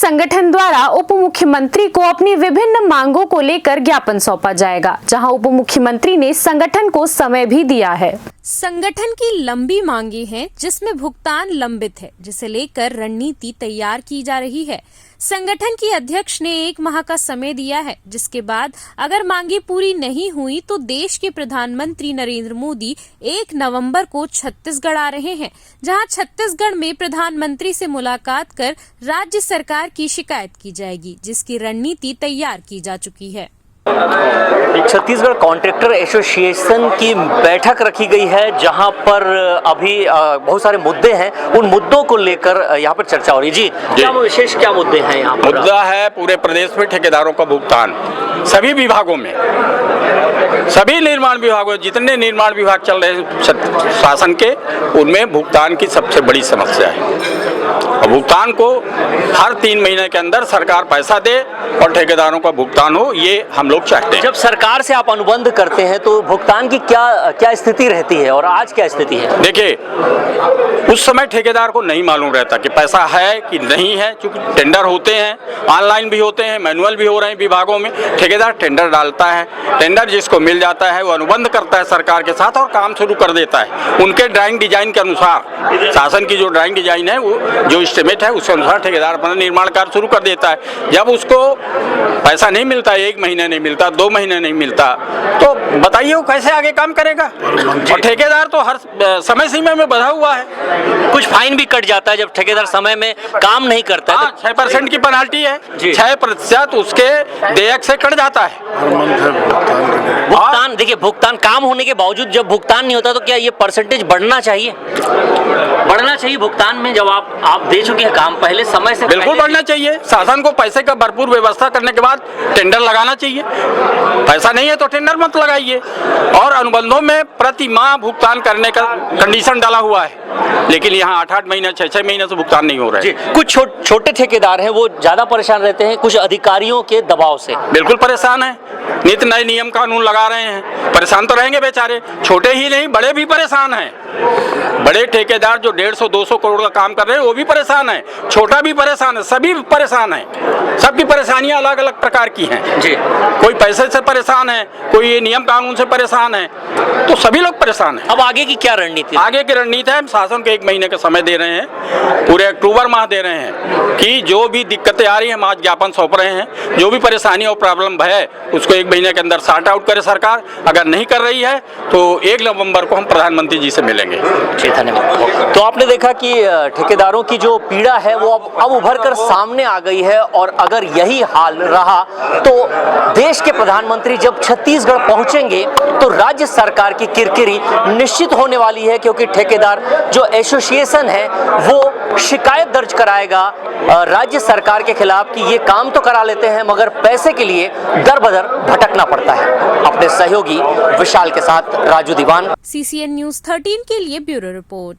संगठन द्वारा उप मुख्यमंत्री को अपनी विभिन्न मांगों को लेकर ज्ञापन सौंपा जाएगा, जहां उप मुख्यमंत्री ने संगठन को समय भी दिया है। संगठन की लंबी मांगे हैं, जिसमें भुगतान लंबित है, जिसे लेकर रणनीति तैयार की जा रही है। संगठन की अध्यक्ष ने 1 माह का समय दिया है, जिसके बाद अगर मांगे पूरी नहीं हुई तो देश के प्रधानमंत्री नरेंद्र मोदी 1 नवंबर को छत्तीसगढ़ आ रहे हैं, जहां छत्तीसगढ़ में प्रधानमंत्री से मुलाकात कर राज्य सरकार की शिकायत की जाएगी, जिसकी रणनीति तैयार की जा चुकी है। छत्तीसगढ़ कॉन्ट्रैक्टर एसोसिएशन की बैठक रखी गई है, जहां पर अभी बहुत सारे मुद्दे हैं। उन मुद्दों को लेकर यहां पर चर्चा हो रही है। जी, क्या विशेष क्या मुद्दे हैं यहाँ पर? मुद्दा है पूरे प्रदेश में ठेकेदारों का भुगतान, सभी विभागों में, सभी निर्माण विभागों, जितने निर्माण विभाग चल रहे हैं शासन के, उनमें भुगतान की सबसे बड़ी समस्या है। और भुगतान को हर 3 महीने के अंदर सरकार पैसा दे और ठेकेदारों का भुगतान हो, ये हम लोग चाहते हैं। जब सरकार से आप अनुबंध करते हैं तो भुगतान की क्या स्थिति रहती है और आज क्या स्थिति है? देखिए, उस समय ठेकेदार को नहीं मालूम रहता कि पैसा है कि नहीं है, क्योंकि टेंडर होते हैं, ऑनलाइन भी होते हैं, मैनुअल भी हो रहे हैं विभागों में। ठेकेदार टेंडर डालता है, टेंडर जिसको मिल जाता है वो अनुबंध करता है सरकार के साथ और काम शुरू कर देता है। उनके ड्राइंग डिजाइन के अनुसार, शासन की जो ड्राइंग डिजाइन है, वो जो एस्टिमेट है उसके अनुसार ठेकेदार अपना निर्माण कार्य शुरू कर देता है। जब उसको पैसा नहीं मिलता, 1 महीने नहीं मिलता, 2 महीने नहीं मिलता, तो बताइए वो कैसे आगे काम करेगा? और ठेकेदार तो हर समय सीमा में बंधा हुआ है। कुछ फाइन भी कट जाता है जब ठेकेदार समय में काम नहीं करता है। 6% की पेनाल्टी है, 6% उसके देयक से कट जाता है। भुगतान, देखिए, भुगतान काम होने के बावजूद जब भुगतान नहीं होता तो क्या ये परसेंटेज बढ़ना चाहिए? बढ़ना चाहिए भुगतान में, जब आप दे चुके हैं काम पहले समय से। बिल्कुल बढ़ना चाहिए। शासन को पैसे का भरपूर व्यवस्था करने के बाद टेंडर लगाना चाहिए। पैसा नहीं है तो टेंडर मत लगाइए। और अनुबंधों में प्रति माह भुगतान करने का कंडीशन डाला हुआ है, लेकिन यहाँ 8-8 महीने 6-6 महीने से भुगतान नहीं हो रहा है। कुछ छोटे ठेकेदार हैं, वो ज्यादा परेशान रहते हैं कुछ अधिकारियों के दबाव से। बिल्कुल परेशान है, नित नए नियम कानून लगा रहे हैं, परेशान तो रहेंगे बेचारे। छोटे ही नहीं, बड़े भी परेशान हैं। बड़े ठेकेदार जो 150-200 करोड़ का काम कर रहे हैं वो भी परेशान है, छोटा भी परेशान है, सभी परेशान है। सबकी परेशानियां अलग अलग प्रकार की हैं जी। कोई पैसे से परेशान है, कोई ये नियम कानून से परेशान है, तो सभी लोग परेशान हैं। अब आगे की क्या रणनीति? आगे की रणनीति है, हम शासन को 1 महीने का समय दे रहे हैं, पूरे अक्टूबर माह दे रहे हैं कि जो भी दिक्कतें आ रही हैं हम आज ज्ञापन सौंप रहे हैं। जो भी परेशानी और प्रॉब्लम है उसको 1 महीने के अंदर सॉर्ट आउट करे सरकार। अगर नहीं कर रही है तो 1 नवंबर को हम प्रधानमंत्री जी से मिलेंगे। जी, धन्यवाद। तो आपने देखा कि ठेकेदारों की जो पीड़ा है वो अब उभर कर सामने आ गई है, और अगर यही हाल रहा तो देश के प्रधानमंत्री जब छत्तीसगढ़ पहुंचेंगे तो राज्य सरकार की किरकिरी निश्चित होने वाली है, क्योंकि ठेकेदार जो एसोसिएशन है वो शिकायत दर्ज कराएगा राज्य सरकार के खिलाफ कि ये काम तो करा लेते हैं मगर पैसे के लिए दर बदर भटकना पड़ता है। अपने सहयोगी विशाल के साथ राजू दीवान, CCN News 13 के लिए ब्यूरो रिपोर्ट।